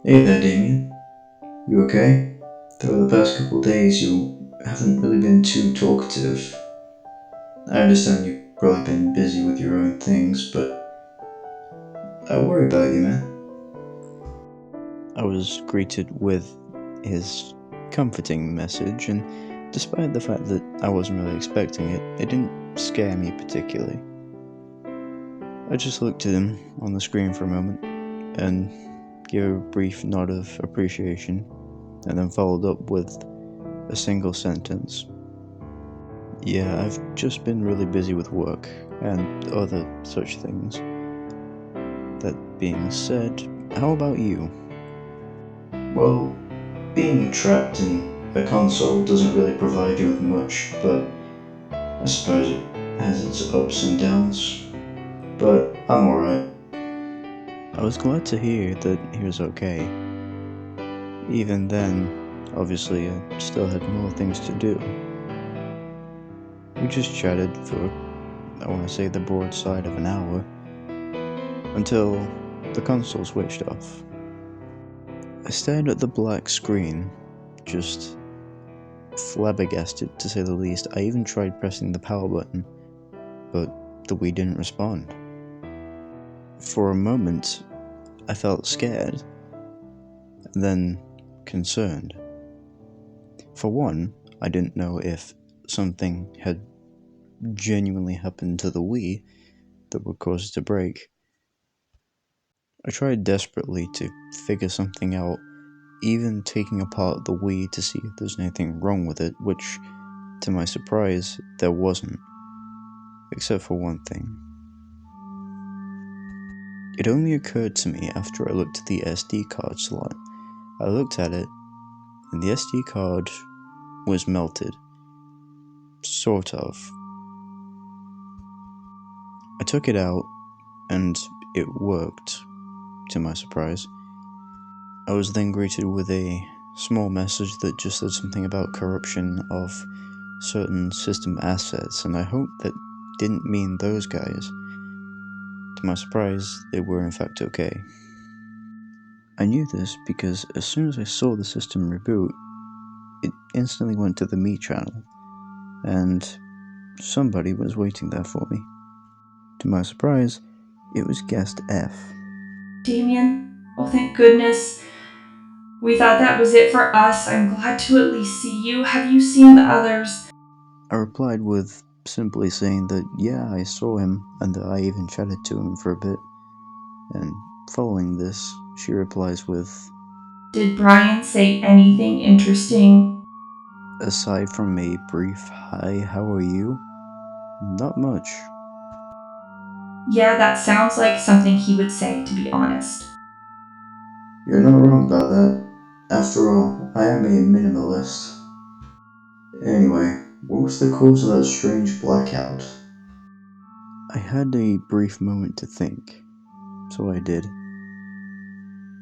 Hey there, Damien. You okay? Though the past couple days you haven't really been too talkative. I understand you've probably been busy with your own things, but I worry about you, man. I was greeted with his comforting message, and despite the fact that I wasn't really expecting it, it didn't scare me particularly. I just looked at him on the screen for a moment and gave a brief nod of appreciation, and then followed up with a single sentence. Yeah, I've just been really busy with work and other such things. That being said, how about you? Well, being trapped in a console doesn't really provide you with much, but I suppose it has its ups and downs. But I'm alright. I was glad to hear that he was okay. Even then, obviously, I still had more things to do. We just chatted for, I want to say, the broadside of an hour, until the console switched off. I stared at the black screen, just flabbergasted to say the least. I even tried pressing the power button, but the Wii didn't respond. For a moment, I felt scared, then concerned. For one, I didn't know if something had genuinely happened to the Wii that would cause it to break. I tried desperately to figure something out, even taking apart the Wii to see if there's anything wrong with it, which, to my surprise, there wasn't. Except for one thing. It only occurred to me after I looked at the SD card slot. I looked at it, and the SD card was melted. Sort of. I took it out, and it worked, to my surprise. I was then greeted with a small message that just said something about corruption of certain system assets, and I hope that didn't mean those guys. To my surprise, they were in fact okay. I knew this because as soon as I saw the system reboot, it instantly went to the Me channel, and somebody was waiting there for me. To my surprise, it was guest F. Damien, oh thank goodness. We thought that was it for us. I'm glad to at least see you. Have you seen the others? I replied with simply saying that yeah, I saw him, and that I even chatted to him for a bit. And following this, she replies with, Did Brian say anything interesting? aside from a brief hi, how are you? Not much. Yeah, that sounds like something he would say, to be honest. You're not wrong about that. After all, I am a minimalist. Anyway, what was the cause of that strange blackout? I had a brief moment to think, so I did.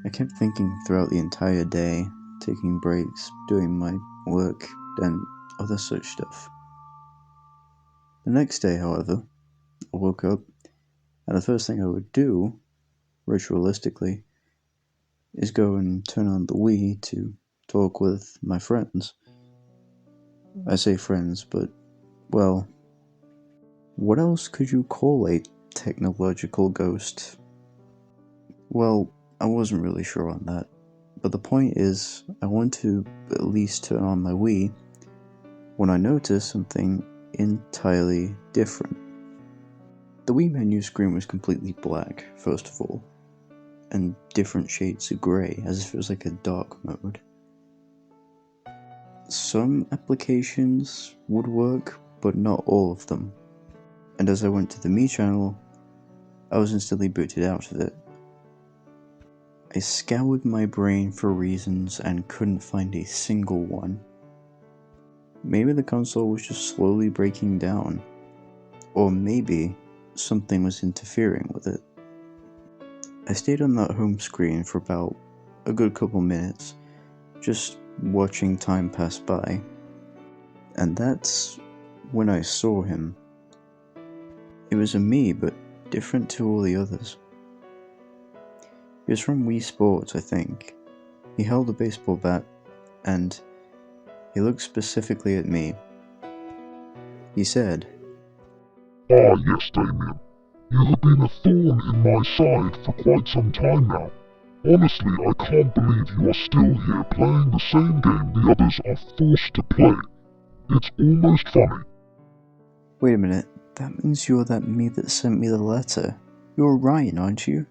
I kept thinking throughout the entire day, taking breaks, doing my work, and other such stuff. The next day, however, I woke up, and the first thing I would do, ritualistically, is go and turn on the Wii to talk with my friends. I say friends, but, well, what else could you call a technological ghost? Well, I wasn't really sure on that, but the point is, I want to at least turn on my Wii when I noticed something entirely different. The Wii menu screen was completely black, first of all, and different shades of grey, as if it was like a dark mode. Some applications would work, but not all of them. And as I went to the Me channel, I was instantly booted out of it. I scoured my brain for reasons and couldn't find a single one. Maybe the console was just slowly breaking down, or maybe something was interfering with it. I stayed on that home screen for about a good couple minutes, just watching time pass by. And that's when I saw him. It was a me, but different to all the others. He was from Wii Sports, I think, He held a baseball bat, and he looked specifically at me. He said, "Ah, yes, Damien. You have been a thorn in my side for quite some time now. Honestly, I can't believe you are still here playing the same game the others are forced to play. It's almost funny." "Wait a minute, that means you're that me that sent me the letter. You're Ryan, aren't you?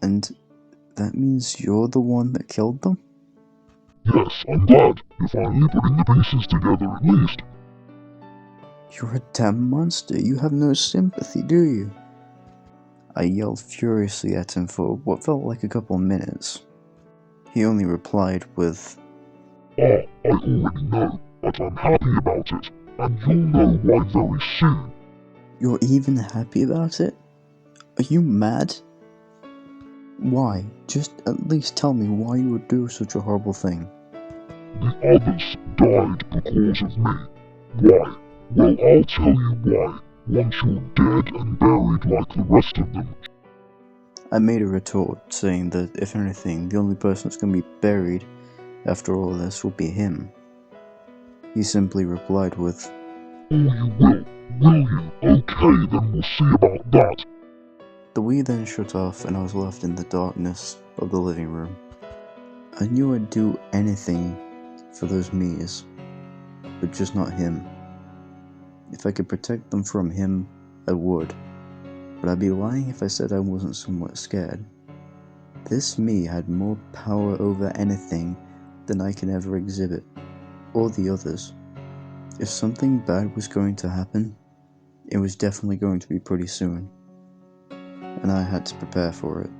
And that means you're the one that killed them?" "Yes, I'm glad. You're finally putting the pieces together at least." "You're a damn monster. You have no sympathy, do you?" I yelled furiously at him for what felt like a couple minutes. He only replied with, "Ah, I already know, but I'm happy about it, and you'll know why very soon." "You're even happy about it? Are you mad? Why? Just at least tell me why you would do such a horrible thing." "The others died because of me. Why? Well, I'll tell you why, once you're dead and buried like the rest of them." I made a retort, saying that if anything, the only person that's going to be buried after all of this will be him. He simply replied with, "Oh, you will you? Okay, then we'll see about that." The Wii then shut off and I was left in the darkness of the living room. I knew I'd do anything for those Miis, but just not him. If I could protect them from him, I would, but I'd be lying if I said I wasn't somewhat scared. This me had more power over anything than I can ever exhibit, or the others. If something bad was going to happen, it was definitely going to be pretty soon, and I had to prepare for it.